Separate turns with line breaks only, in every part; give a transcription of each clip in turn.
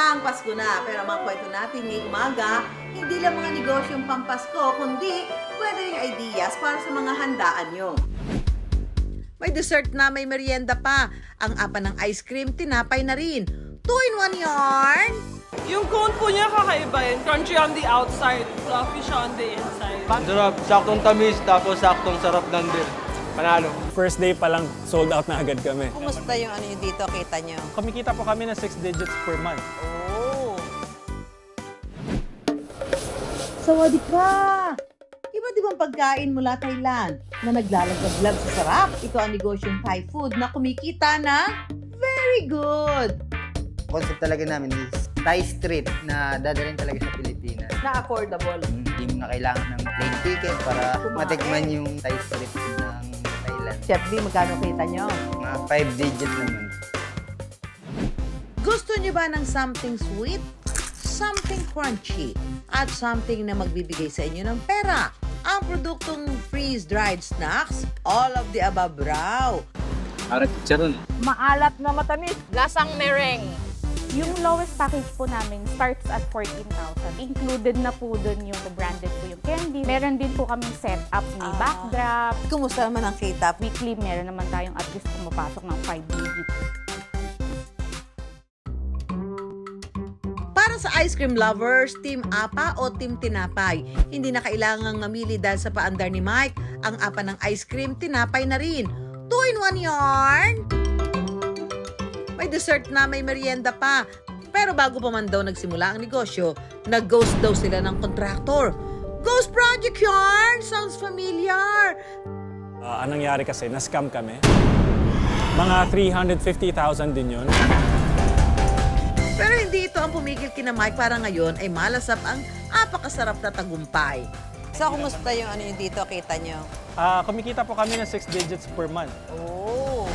Ang Pasko na, pero mga kwento natin ngayong umaga, hindi lang mga negosyong pampasko, kundi pwede rin ideas para sa mga handaan nyo. May dessert na, may merienda pa. Ang apa ng ice cream, tinapay na rin. 2-in-1 yarn!
Yung cone po niya kakaiba yun. Crunchy on the outside, fluffy siya on the inside.
Sarap, saktong tamis, tapos saktong sarap ng beer. Panalo.
First day pa lang, sold out na agad kami.
Kumusta yung ano yung dito, kita nyo?
Kumikita po kami ng 6 digits per month.
Oh! Sawadee ka! Iba di bang pagkain mula Thailand na naglalaglag sa sarap? Ito ang negosyong Thai food na kumikita na very good!
Concept talaga namin is Thai street na dadalhin talaga sa Pilipinas.
Na affordable.
Hindi mo na kailangan ng plane ticket para matikman yung Thai street ng Thailand.
Chef D, magkano kita nyo?
Mga 5 digit naman.
Gusto nyo ba ng something sweet, something crunchy, at something na magbibigay sa inyo ng pera? Ang produktong freeze-dried snacks, all of the above raw.
Arat charon.
Maalat na matamis.
Lasang meringue.
Yung lowest package po namin starts at 14,000. Included na po dun yung branded po yung candy. Meron din po kaming setup, may backdrop.
Kumusta naman ang kita?
Weekly, meron naman tayong at least pumapasok ng 5 digits.
Para sa ice cream lovers, Team Apa o Team Tinapay, hindi na kailangang mamili dahil sa paandar ni Mike, ang apa ng ice cream, tinapay na rin. 2-in-1 yarn! May dessert na, may merienda pa. Pero bago pa man daw nagsimula ang negosyo, nag-ghost daw sila ng kontraktor. Ghost Project Yarn! Sounds familiar!
Anong nangyari kasi, na-scam kami. Mga 350,000 din yun.
Pero hindi ito ang pumigil kina Mike para ngayon ay malasap ang apakasarap na tagumpay. So, kumusta yung ano yung dito, kita nyo?
Kumikita po kami ng 6 digits per month.
Oh!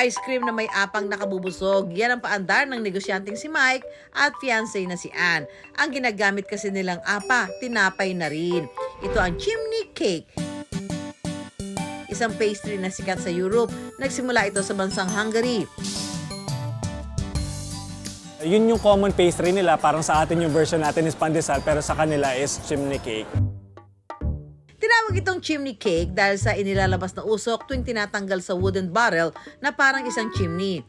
Ice cream na may apang nakabubusog, yan ang paandar ng negosyanteng si Mike at fiancé na si Ann. Ang ginagamit kasi nilang apa, tinapay na rin. Ito ang chimney cake. Isang pastry na sikat sa Europe. Nagsimula ito sa bansang Hungary.
Yun yung common pastry nila, parang sa atin yung version natin is pandesal, pero sa kanila is chimney cake.
Tinawag itong chimney cake dahil sa inilalabas na usok tuwing tinatanggal sa wooden barrel na parang isang chimney.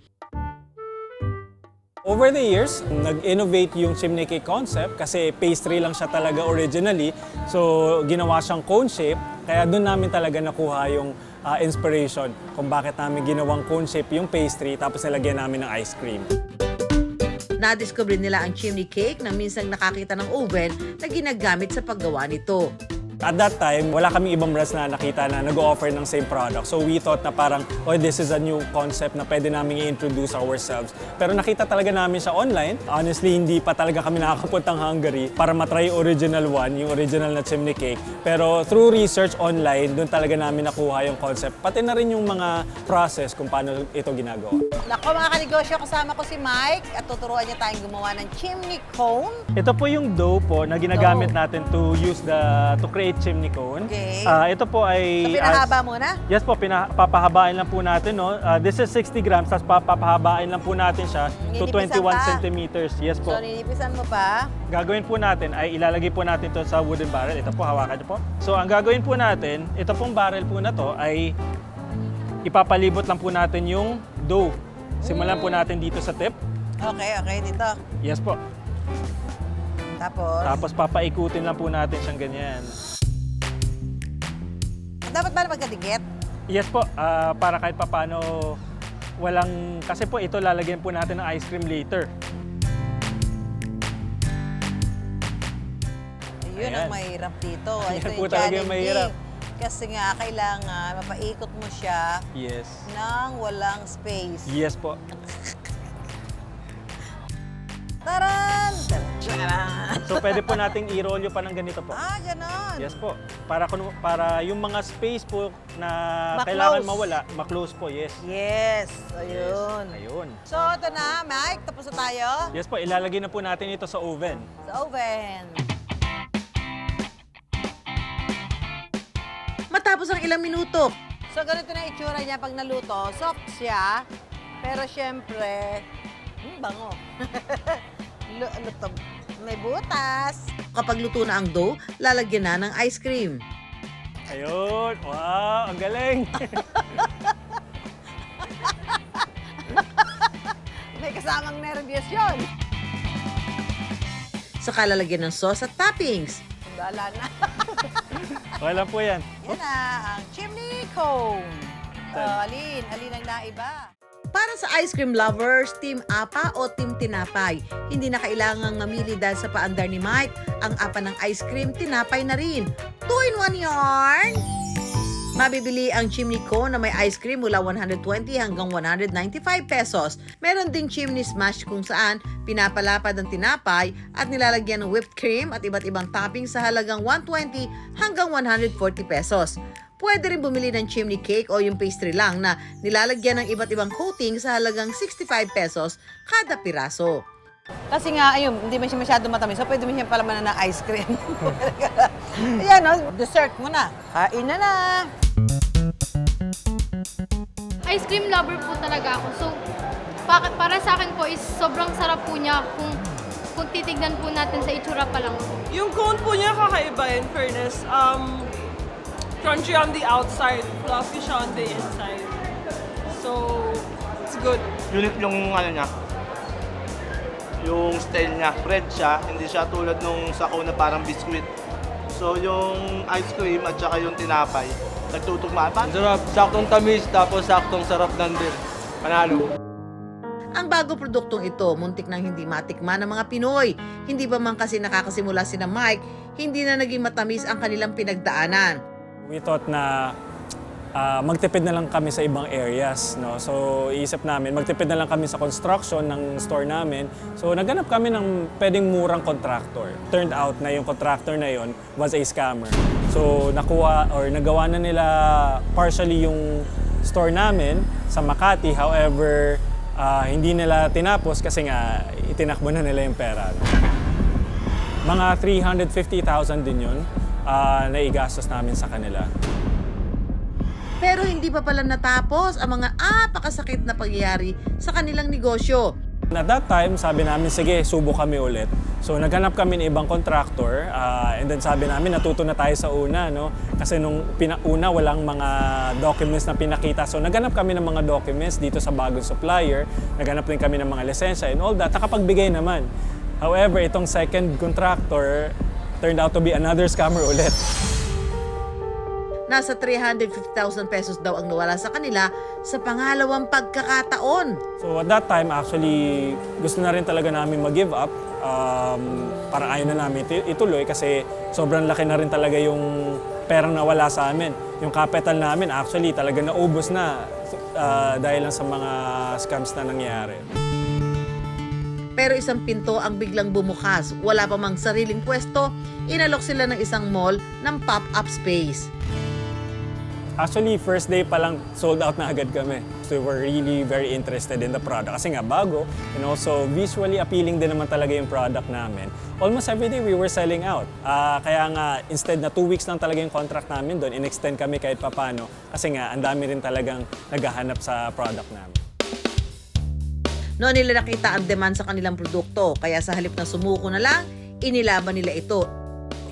Over the years, nag-innovate yung chimney cake concept kasi pastry lang siya talaga originally. So, ginawa siyang cone shape. Kaya doon namin talaga nakuha yung inspiration kung bakit namin ginawang cone shape yung pastry tapos nilagyan namin ng ice cream.
Nadiscover nila ang chimney cake na minsang nakakita ng oven na ginagamit sa paggawa nito.
At that time, wala kaming ibang brands na nakita na nag-offer ng same product. So we thought na parang, oh, this is a new concept na pwede namin i-introduce ourselves. Pero nakita talaga namin siya online. Honestly, hindi pa talaga kami nakakapunta ng Hungary para matry yung original one, yung original na chimney cake. Pero through research online, doon talaga namin nakuha yung concept. Pati na rin yung mga process kung paano ito ginagawa.
Nako mga kanegosyo, kasama ko si Mike at tuturuan niya tayong gumawa ng chimney cone.
Ito po yung dough po na ginagamit natin to create chimney cone.
Okay.
Ito po ay...
So pinahaba muna?
Yes po, papahabain lang po natin. No? This is 60 grams, tapos papahabain lang po natin siya to
Ninipisan
21
pa?
centimeters. Yes po.
So ninipisan mo pa?
Gagawin po natin ay ilalagay po natin to sa wooden barrel. Ito po, hawakan niyo po. So ang gagawin po natin, ito pong barrel po na to ay ipapalibot lang po natin yung dough. Simulan po natin dito sa tip.
Okay, dito.
Yes po.
Tapos?
Tapos papaikutin lang po natin siyang ganyan.
Dapat ba na magkadikit?
Yes po, para kahit papano walang... Kasi po ito lalagyan po natin ng ice cream later.
Yun ang mahirap dito.
Yan
Ito
po
yung
talaga yung mahirap.
Kasi nga, kailangan mapaikot mo siya
Yes.
nang walang space.
Yes po.
Taran! Taran!
So pwede po nating i-roll pa ng ganito po.
Ganon.
Yes po. Para yung mga space po na
Ma-close.
kailangan mawala, ma-close po, yes.
Yes, ayun.
Yes, ayun.
So, ito na, Mike. Tapos na tayo
Yes po, ilalagay na po natin ito sa oven.
sa oven. Matapos ang ilang minuto, So, ganito na itsura niya pag naluto. Soft siya, pero syempre, bango. Luto. May butas. Kapag luto na ang dough, lalagyan na ng ice cream.
Ayun! Wow! Ang galing!
May kasamang nervyos yun. Saka lalagyan ng sauce at toppings. Dala na.
Wala po yan.
Yan na, ang chimney cone. So, alin ang naiba. Para sa ice cream lovers, Team Apa o Team Tinapay, hindi na kailangang mamili dahil sa paandar ni Mike, ang apa ng ice cream, tinapay na rin. 2-in-1 yarn! Mabibili ang chimney cone na may ice cream mula 120 hanggang 195 pesos. Meron ding chimney smash kung saan pinapalapad ang tinapay at nilalagyan ng whipped cream at iba't ibang toppings sa halagang 120 hanggang 140 pesos. Pwede rin bumili ng chimney cake o yung pastry lang na nilalagyan ng iba't ibang coating sa halagang 65 pesos kada piraso. Kasi nga, ayun, hindi man siya masyado matamis. So, pwede mo siya palamanan ng ice cream. Ayan, no? Dessert mo na. Kain na na.
Ice cream lover po talaga ako. So, para sa akin po is sobrang sarap po niya kung titignan po natin sa itsura pa lang.
Yung cone po niya kakaiba in fairness. Crunchy on the outside, fluffy siya on the inside. So, it's good.
Unique yung ano niya. Yung style niya, bread siya, hindi siya tulad nung sako na parang biscuit. So yung ice cream at saka yung tinapay, nagtutugma. Ang sarap, saktong tamis, tapos saktong sarap ng din. Panalo.
Ang bago produktong ito, muntik nang hindi matikman ng mga Pinoy. Hindi ba man kasi nakakasimula sina Mike, hindi na naging matamis ang kanilang pinagdaanan.
We thought na magtipid na lang kami sa ibang areas, no? So, iisip namin, magtipid na lang kami sa construction ng store namin. So, naghanap kami ng pwedeng murang contractor. Turned out na yung contractor na yon was a scammer. So, nagawa na nila partially yung store namin sa Makati. However, hindi nila tinapos kasi nga itinakbo na nila yung pera. Mga 350,000 din yun na igastos namin sa kanila.
Pero hindi pa pala natapos ang mga apakasakit na pangyayari sa kanilang negosyo.
At that time, sabi namin, sige, subok kami ulit. So, naghanap kami ng ibang contractor and then sabi namin, natuto na tayo sa una, no? Kasi nung una, walang mga documents na pinakita. So, naghanap kami ng mga documents dito sa bagong supplier. Naghanap din kami ng mga lisensya and all that. Nakapagbigay naman. However, itong second contractor turned out to be another scammer ulit.
Nasa 350,000 pesos daw ang nawala sa kanila sa pangalawang pagkakataon.
So at that time, actually, gusto na rin talaga namin mag-give up. Para ayaw na namin ituloy kasi sobrang laki na rin talaga yung perang nawala sa amin. Yung capital namin, actually, talaga naubos na dahil lang sa mga scams na nangyayari.
Pero isang pinto ang biglang bumukas. Wala pa mang sariling pwesto, inalok sila ng isang mall ng pop-up space.
Actually, first day pa lang sold out na agad kami. So we were really very interested in the product kasi nga bago and also visually appealing din naman talaga yung product namin. Almost every day we were selling out. Kaya nga instead na 2 weeks lang talaga yung contract namin doon, in-extend kami kahit papano kasi nga ang dami rin talagang naghahanap sa product namin.
Noon nila nakita ang demand sa kanilang produkto, kaya sa halip na sumuko na lang, inilaban nila ito.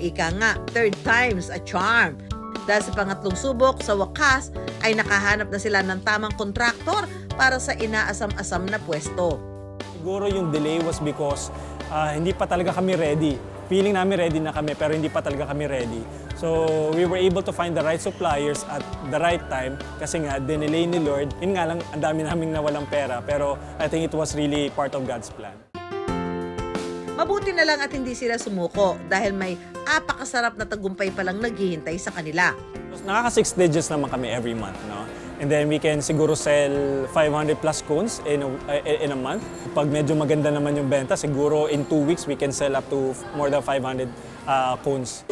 Ika nga, 3rd time's a charm. Dahil sa pangatlong subok, sa wakas, ay nakahanap na sila ng tamang kontraktor para sa inaasam-asam na pwesto.
Siguro yung delay was because hindi pa talaga kami ready. Feeling namin ready na kami pero hindi pa talaga kami ready. So we were able to find the right suppliers at the right time kasi nga dinelay ni Lord. Yun nga lang, ang dami naming nawalang pera pero I think it was really part of God's plan.
Mabuti na lang at hindi sila sumuko dahil may apakasarap na tagumpay palang naghihintay sa kanila.
Nakaka 6 digits naman kami every month, no? And then we can siguro sell 500 plus cones in a month. Pag medyo maganda naman yung benta, siguro in 2 weeks we can sell up to more than 500 cones.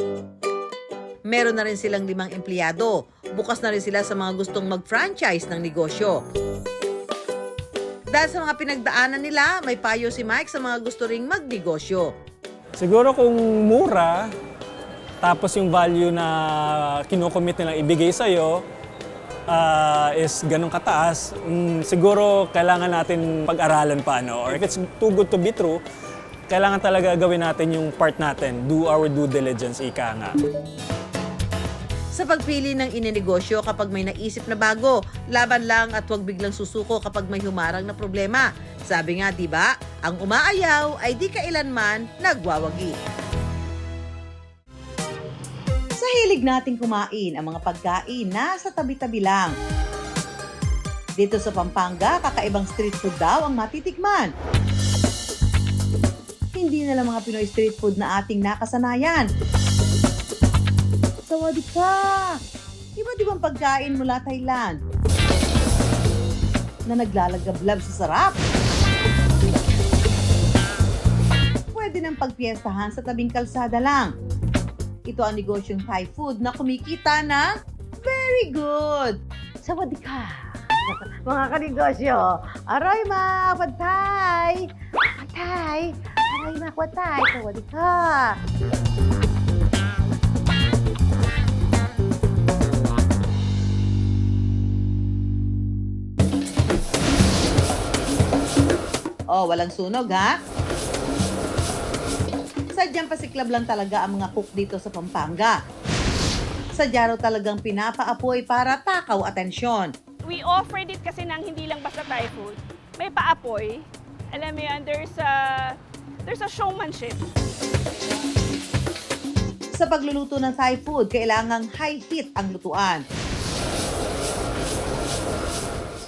Meron na rin silang 5 empleyado. Bukas na rin sila sa mga gustong mag-franchise ng negosyo. Dahil sa mga pinagdaanan nila, may payo si Mike sa mga gusto ring magnegosyo.
Siguro kung mura, tapos yung value na kinocommit nilang ibigay sa'yo, is ganun kataas, siguro kailangan natin pag-aralan pa, no? Or if it's too good to be true, kailangan talaga gawin natin yung part natin. Do our due diligence, ika nga.
Sa pagpili ng ininegosyo kapag may naisip na bago, laban lang at huwag biglang susuko kapag may humarang na problema. Sabi nga, di ba, ang umaayaw ay di kailanman nagwawagi. Sa hilig nating kumain, ang mga pagkain nasa tabi-tabi lang. Dito sa Pampanga, kakaibang street food daw ang matitikman. Hindi na lang mga Pinoy street food na ating nakasanayan. Sawadee ka! Iba di bang pagkain mula Thailand na naglalagablab sa sarap? Pwede nang pagpiestahan sa tabing kalsada lang. Ito ang negosyong Thai food na kumikita na very good! Sawadee ka! Mga kanegosyo, aray ma! Pad Thai! Pad Thai! Aray ma! Pad Thai! Sawadee ka! Oh, walang sunog ha? Sadyang pasiklab lang talaga ang mga cook dito sa Pampanga. Sadya raw talagang pinapaapoy para takaw atensyon.
We offered it kasi nang hindi lang basta Thai food. May paapoy. Alam mo yan, there's a showmanship.
Sa pagluluto ng Thai food, kailangang high heat ang lutuan.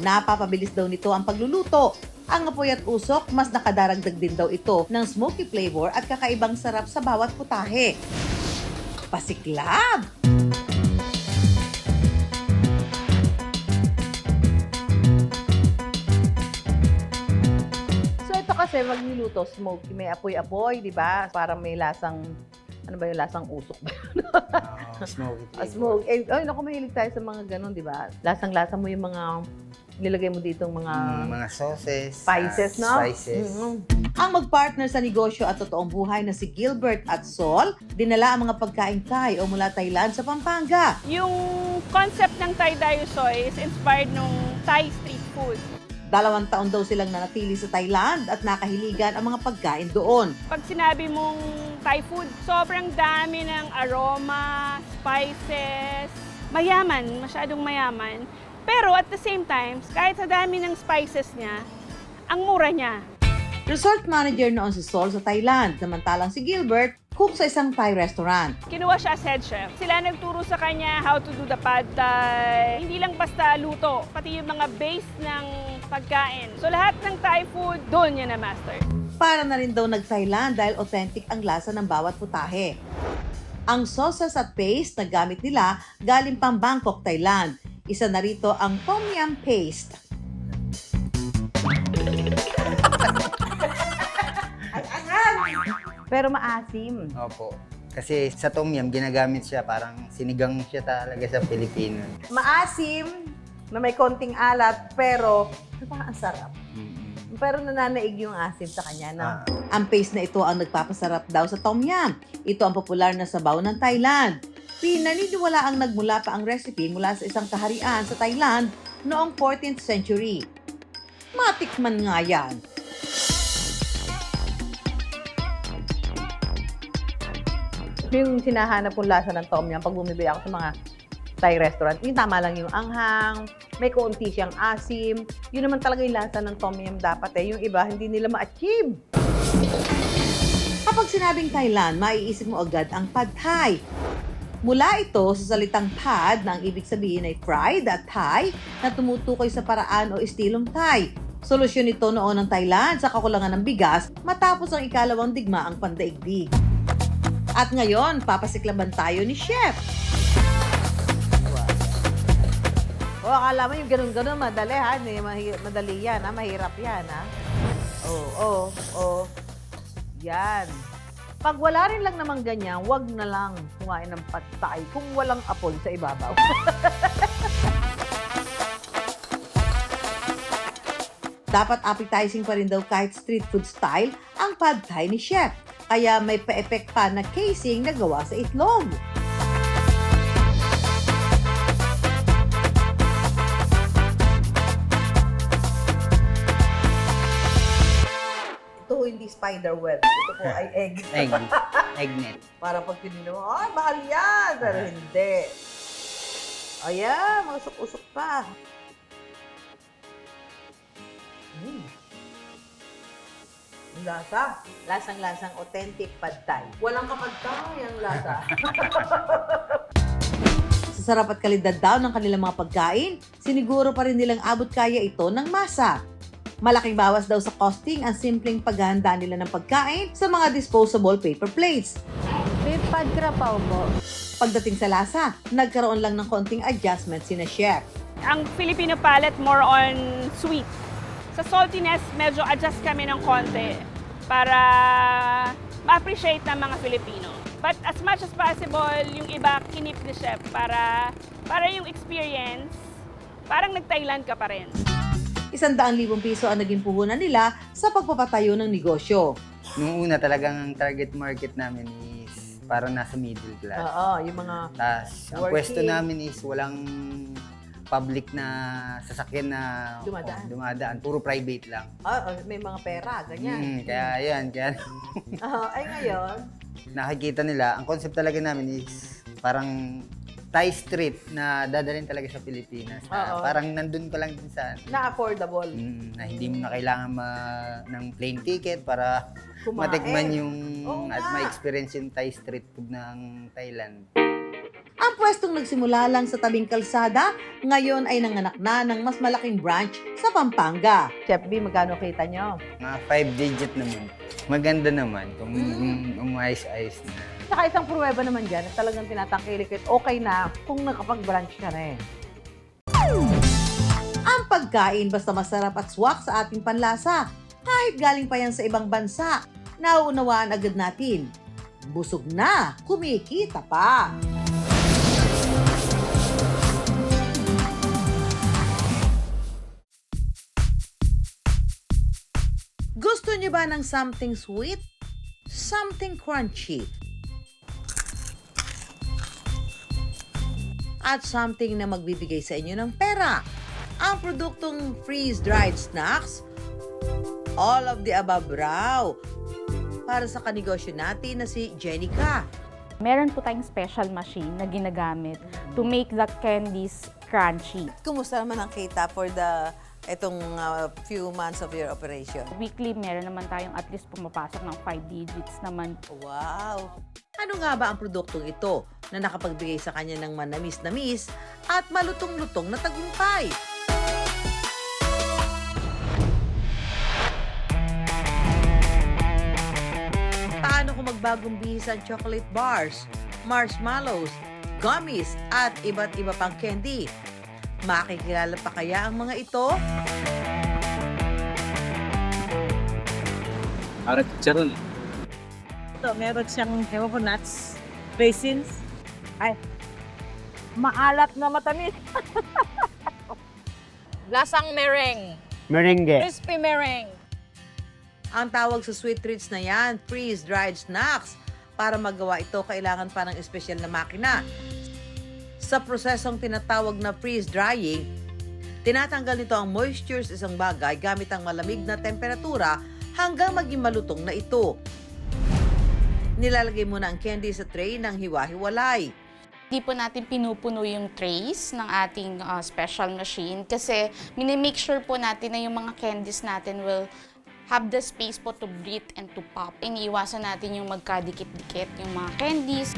Napapabilis daw nito ang pagluluto. Ang apoy at usok, mas nakadaragdag din daw ito ng smoky flavor at kakaibang sarap sa bawat putahe. Pasiklab! So ito kasi magluluto, smoky, may apoy-apoy, di ba? Parang may lasang, ano ba yung lasang usok ba?
Smoky flavor.
Smoke. Eh, ay, naku, mahilig tayo sa mga ganun, di ba? Lasang-lasa mo yung mga nilagay mo dito mga
Mga sauces.
spices, no?
Spices.
Ang magpartner sa negosyo at totoong buhay na si Gilbert at Sol, dinala ang mga pagkain Thai o mula Thailand sa Pampanga.
Yung concept ng Thai Dayusoy is inspired nung Thai street food.
2 taon daw silang nanatili sa Thailand at nakahiligan ang mga pagkain doon.
Pag sinabi mong Thai food, sobrang dami ng aroma, spices, mayaman, masyadong mayaman. Pero at the same time, kahit sa dami ng spices niya, ang mura niya.
Resort manager noon si Sol sa Thailand, samantalang si Gilbert, cook sa isang Thai restaurant.
Kinuha siya as head chef. Sila nagturo sa kanya how to do the pad thai. Hindi lang basta luto, pati yung mga base ng pagkain. So lahat ng Thai food, doon niya na-master.
Para na rin daw nag-Thailand dahil authentic ang lasa ng bawat putahe. Ang sauces at paste na gamit nila galing pang Bangkok, Thailand. Isa na rito ang Tom Yum paste. Pero maasim.
Opo. Kasi sa tom yum, ginagamit siya, parang sinigang siya talaga sa Pilipino.
Maasim na may konting alat pero ang sarap. Pero nananaig yung asim sa kanya, no? Ang paste na ito ang nagpapasarap daw sa Tom Yum. Ito ang popular na sabaw ng Thailand. Pinaniniwala ang nagmula pa ang recipe mula sa isang kaharian sa Thailand noong 14th century. Matikman nga yan. Yung sinahanap kong lasa ng Tom Yum pag bumibili ako sa mga Thai restaurant, yung tama lang yung anghang, may kaunti siyang asim. Yun naman talaga yung lasa ng Tom Yum dapat eh. Yung iba, hindi nila ma-achieve. Kapag sinabing Thailand, maiisip mo agad ang Pad Thai. Mula ito sa salitang pad na ang ibig sabihin ay fried at Thai na tumutukoy sa paraan o estilong Thai. Solusyon ito noon ng Thailand sa kakulangan ng bigas matapos ang ikalawang digmaang pandaigdig. At ngayon, papasiklaban tayo ni Chef. O, akala mo yung ganun-ganun, madali ha? Madali yan ha? Mahirap yan ha? Yan. Pag wala rin lang naman ganyan, wag na lang kumain ng pad thai kung walang apoy sa ibabaw. Dapat appetizing pa rin daw kahit street food style ang pad thai ni Chef. Kaya may pa-effect pa na casing na gawa sa itlog. spider web. Ito po ay egg.
Eggnet.
Para pag tinino mo, ay, mahal yan. Pero hindi. Ayan, masuk-usok pa. Ang lasa. Lasang-lasang authentic pad thai. Walang kapad thai ang lasa. Sa sarap at kalidad daw ng kanilang mga pagkain, siniguro pa rin nilang abot kaya ito ng masa. Malaking bawas daw sa costing ang simpleng paghahanda nila ng pagkain sa mga disposable paper plates.
Beef pad krapaw po.
Pagdating sa lasa, nagkaroon lang ng konting adjustment sina chef.
Ang Filipino palate more on sweet. Sa saltiness, medyo adjust kami ng konti para ma-appreciate ng mga Filipino. But as much as possible, yung iba kinip ni chef para yung experience, parang nag-Thailand ka pa rin.
100,000 piso ang naging puhunan nila sa pagpapatayo ng negosyo.
Nung una talagang ang target market namin is parang nasa middle class.
Oo, yung mga
Tapos ang
Working.
pwesto namin is walang public na sasakyan na dumadaan. Puro private lang.
may mga pera, ganyan.
Kaya yan, kaya
Ay ngayon,
nakikita nila, ang concept talaga namin is parang Thai street na dadalhin talaga sa Pilipinas. Na
Oo.
parang nandun ka lang din sa
na-affordable.
na hindi mo na kailangan ng plane ticket para
Kumain.
matikman yung
Oo
at
nga.
ma-experience yung Thai street food ng Thailand.
Ang pwestong nagsimula lang sa tabing kalsada, ngayon ay nanganak na ng mas malaking branch sa Pampanga. Chef B, magkano kita nyo?
Mga 5-digit naman. Maganda naman kung umayos-ayos na.
Saka isang pruweba naman dyan, na talagang tinatangkilik it, okay na kung nakapag-branch ka na eh. Ang pagkain basta masarap at swak sa ating panlasa, kahit galing pa yan sa ibang bansa, nauunawaan agad natin. Busog na, kumikita pa. Gusto niyo ba ng something sweet? Something crunchy? At something na magbibigay sa inyo ng pera? Ang produktong freeze-dried snacks? All of the above raw. Para sa kanegosyo natin na si Jenica.
Meron po tayong special machine na ginagamit to make the candies crunchy.
Kumusta naman ang kita for itong few months of your operation?
Weekly, meron naman tayong at least pumapasok ng 5 digits naman.
Wow! Ano nga ba ang produktong ito na nakapagbigay sa kanya ng manamis-namis at malutong-lutong na tagumpay? Paano kung magbagong bihis ang chocolate bars, marshmallows, gummies at iba't iba pang candy? Makikilala pa kaya ang mga ito?
Para chicharon.
Ito, meron siyang nuts, raisins. Ay, maalat na matamis.
Lasang meringue.
Merengue.
Crispy meringue.
Ang tawag sa sweet treats na yan, freeze-dried snacks. Para magawa ito, kailangan pa ng espesyal na makina. Sa prosesong tinatawag na freeze-drying, tinatanggal nito ang moisture sa isang bagay gamit ang malamig na temperatura hanggang maging malutong na ito. Nilalagay muna ang candy sa tray ng hiwa-hiwalay.
Hindi po natin pinupuno yung trays ng ating special machine kasi minimake sure po natin na yung mga candies natin will have the space po to breathe and to pop. Iniiwasan natin yung magkadikit-dikit yung mga candies.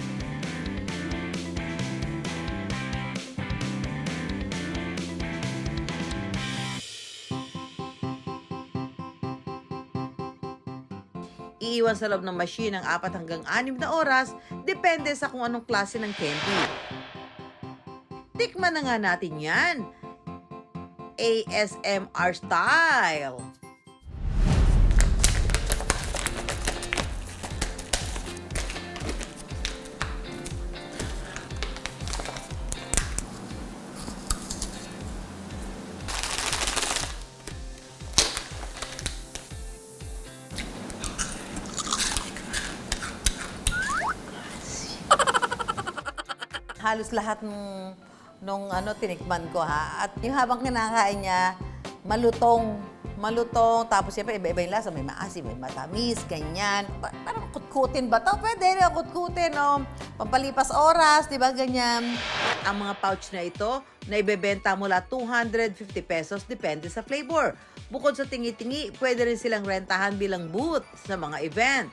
Iiwan sa loob ng machine ng 4 hanggang 6 na oras, depende sa kung anong klase ng candy. Tikman na nga natin yan. ASMR style. Halos lahat nung tinikman ko ha. At yung habang kinakain niya, malutong Malutong, tapos siyempre iba-iba yung lasa. May maasim, may matamis, ganyan. Parang kutkutin ba to? Pwede rin kutkutin, no? Pampalipas oras, di ba, ganyan. Ang mga pouch na ito, na ibebenta mula 250 pesos, depende sa flavor. Bukod sa tingi-tingi, pwede rin silang rentahan bilang booth sa mga event.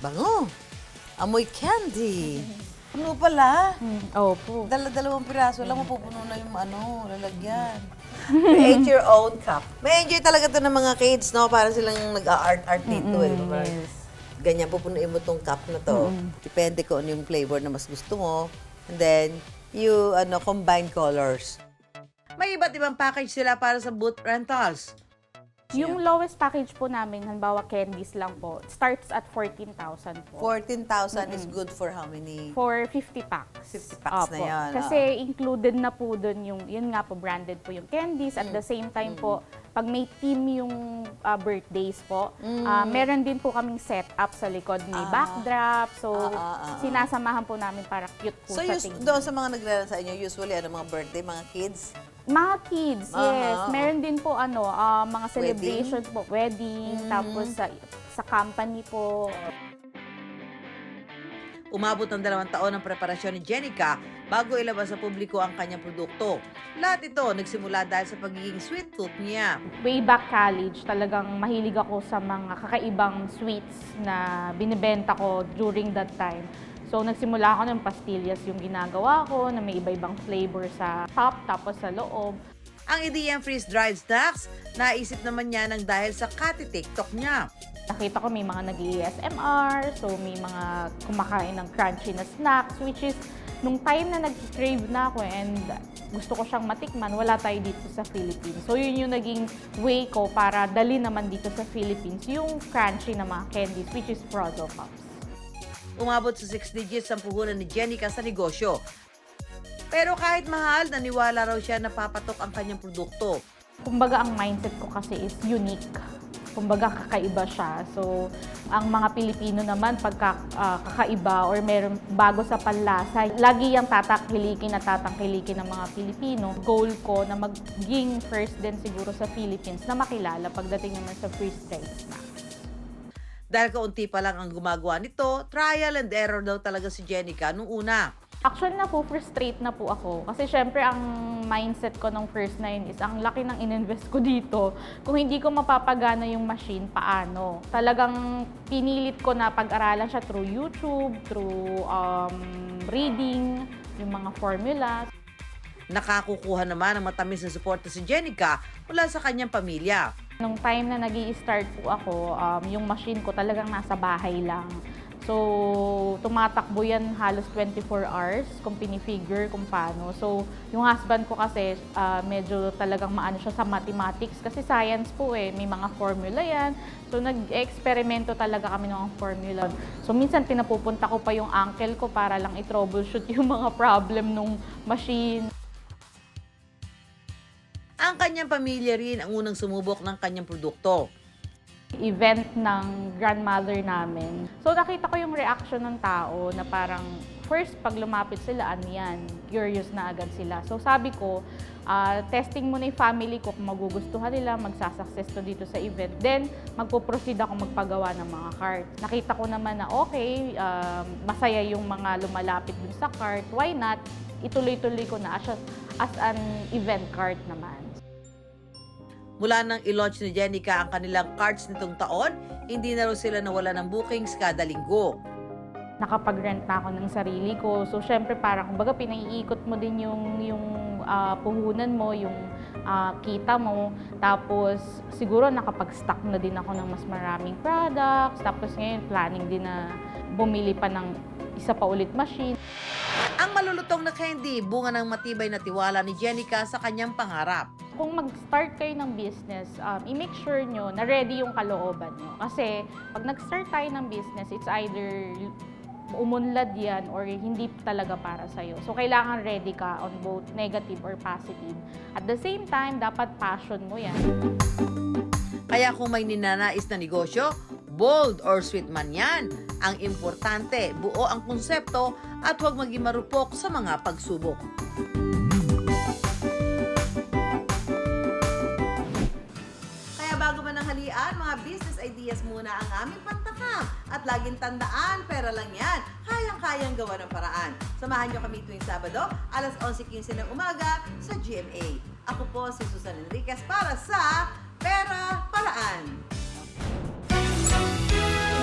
Bango. Amoy candy. Puno pala.
Opo.
Dalawang piraso lang, mapupuno na yung lalagyan. Create your own cup. May enjoy talaga to ng mga kids, no? Parang silang nag-art dito eh. Parang ganyan, pupunuin mo tong cup na to. Depende kung ano yung flavor na mas gusto mo. And then, you combine colors. May iba't ibang package sila para sa booth rentals.
Yung lowest package po namin, halimbawa candies lang po, starts at 14,000 po.
14,000 is good for how many?
For 50 packs.
50 packs na
Opo.
yan.
Kasi included na po dun yun nga po, branded po yung candies. At the same time po, pag may team yung birthdays po, meron din po kaming setup sa likod. May backdrop. So, sinasamahan po namin para cute po
So,
sa tingin.
doon sa mga naglalaro sa inyo, usually, mga birthday, mga kids?
Mga kids, yes. Meron din po mga celebration po, wedding, tapos sa company po.
Umabot ng 2 taon ang preparasyon ni Jenica bago ilabas sa publiko ang kanyang produkto. Lahat ito nagsimula dahil sa pagiging sweet tooth niya.
Way back college, talagang mahilig ako sa mga kakaibang sweets na binibenta ko during that time. So, nagsimula ako ng pastillas yung ginagawa ko na may iba-ibang flavor sa top tapos sa loob.
Ang ideyang freeze-dried snacks, naisip naman niya ng dahil sa kati-TikTok niya.
Nakita ko may mga nag-ASMR, so may mga kumakain ng crunchy na snacks, which is, nung time na nag-crave na ako and gusto ko siyang matikman, wala tayo dito sa Philippines. So, yun yung naging way ko para dali naman dito sa Philippines yung crunchy na mga candies, which is Frozzo Pops.
Umabot sa 6 digits ang puhunan ni Jenica sa negosyo. Pero kahit mahal, naniwala raw siya na papatok ang kanyang produkto.
Kumbaga, ang mindset ko kasi is unique. Kumbaga, kakaiba siya. So, ang mga Pilipino naman, pagka kakaiba or meron bago sa panlasa, lagi yung tatangkilikin ng mga Pilipino. Goal ko na maging first din siguro sa Philippines na makilala pagdating naman sa freeze-dried snacks.
Dahil kaunti pa lang ang gumagawa nito, trial and error daw talaga si Jenica nung una.
Actually, frustrate na po ako. Kasi syempre, ang mindset ko nung first na yun is ang laki ng ininvest ko dito. Kung hindi ko mapapagana yung machine, paano? Talagang pinilit ko na pag-aralan siya through YouTube, through reading, yung mga formula.
Nakakukuha naman ng matamis na suporta si Jenica mula sa kanyang pamilya.
Nung time na nag-i-start po ako, yung machine ko talagang nasa bahay lang. So, tumatakbo yan halos 24 hours kung pinifigure kung paano. So, yung husband ko kasi medyo talagang maano siya sa mathematics kasi science po eh. May mga formula yan. So, nag-eksperimento talaga kami ng formula. So, minsan pinapupunta ko pa yung uncle ko para lang i-troubleshoot yung mga problem nung machine.
Ang kanyang pamilya rin ang unang sumubok ng kanyang produkto.
Event ng grandmother namin. So nakita ko yung reaction ng tao na parang first pag lumapit sila, ano yan, curious na agad sila. So sabi ko, testing muna yung family ko kung magugustuhan nila, magsasuccess to dito sa event. Then magpo-proceed ako magpagawa ng mga cart. Nakita ko naman na okay, masaya yung mga lumalapit dun sa cart. Why not? Ituloy-tuloy ko na as an event cart naman.
Mula nang i-launch ni Jenica ang kanilang carts nitong taon, hindi na raw sila nawala ng bookings kada linggo.
Nakapag-rent na ako ng sarili ko. So, syempre parang, kumbaga, pinaiikot mo din yung puhunan mo, yung kita mo. Tapos, siguro nakapag-stock na din ako ng mas maraming products. Tapos ngayon, planning din na bumili pa ng isa pa ulit machine.
Ang malulutong na candy, bunga ng matibay na tiwala ni Jenica sa kanyang pangarap.
Kung mag-start kayo ng business, i-make sure nyo na ready yung kalooban nyo. Kasi pag nag-start tayo ng business, it's either umunlad yan or hindi talaga para sa'yo. So, kailangan ready ka on both negative or positive. At the same time, dapat passion mo yan.
Kaya kung may ninanais na negosyo, bold or sweet man yan, ang importante, buo ang konsepto at huwag maging marupok sa mga pagsubok. ideas muna ang aming pantakam. At laging tandaan, pera lang yan. Kayang-kayang gawa ng paraan. Samahan nyo kami tuwing Sabado, alas 11:15 ng umaga sa GMA. Ako po si Susan Enriquez para sa Pera Paraan.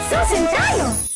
Susan tayo!